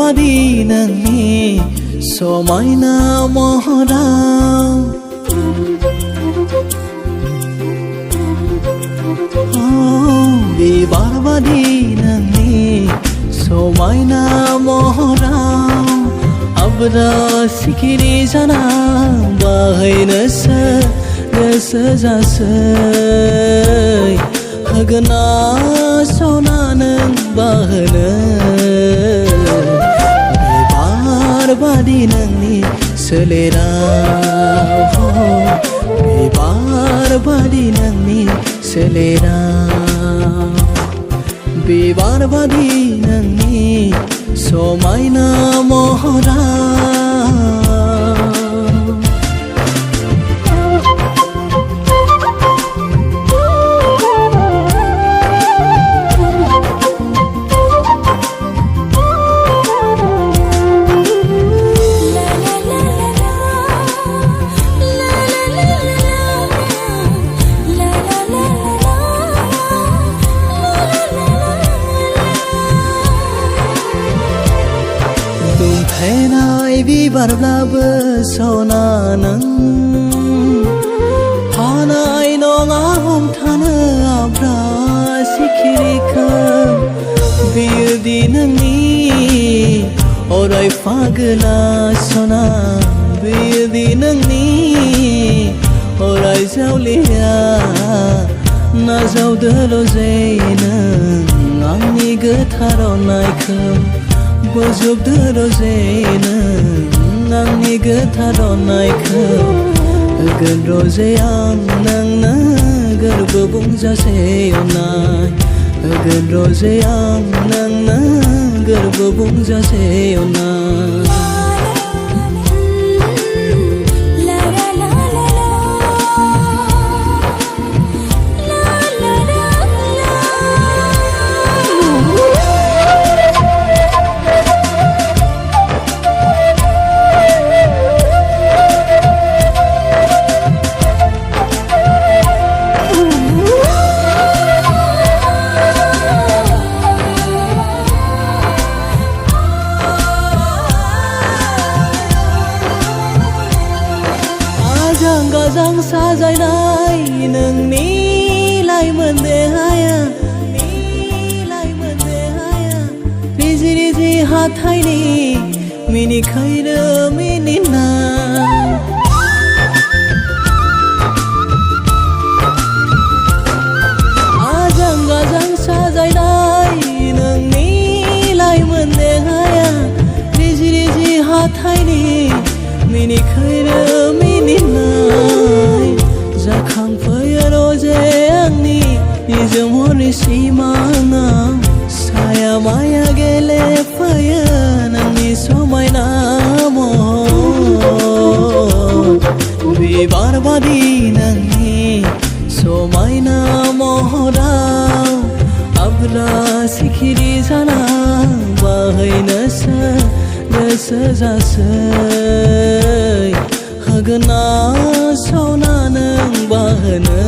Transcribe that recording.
बादि नोंनि समायना महराव बिबार बादि नोंनि समायना महराव आब्रा सिखिरि जाना बाहैनोसो गोसो जासै होगोना सना नों बाहोनो बिबार बादि नोंनि सोलेराव बिबार बादि नोंनि सोलेराव बिबार बादि नोंनि समायना महराव दुंथायनाय बिबारब्लाबो सना नों हानाय नङा हमथानो आब्रा सिखिरिखौ बियोदि नोंनि अराय फागोला सना बियोदि नोंनि अराय जावलिया नाजावदोल' जे नों आंनि गोथार अननायखौ बोजबदोल' जे नों आंनि गोथार अननायखौ होगोन र' जे आं नोंनो गोरबो बुंजासे अननाय होगोन र' जे आं नोंनो गोरबो बुंजासे अननाय गाजां साजायनाय नोंनि लाइमोन देहाया रिजि रिजि हाथायनि मिनिखायनो मिनिनाय आजां गाजां साजायनाय नोंनि लाइमोन देहाया रिजि रिजि हाथायनि मिनिखायनो मिनिनाय जाखांफैयो र' जे आंनि निजोम हरनि सिमाङाव साया माया गेलेफैयो नोंनि समायना महर बिबार बादि नोंनि समायना महराव आब्रा सिखिरि जाना बाहैनोसो गोसो जासै होगोना सना नों बाहोनो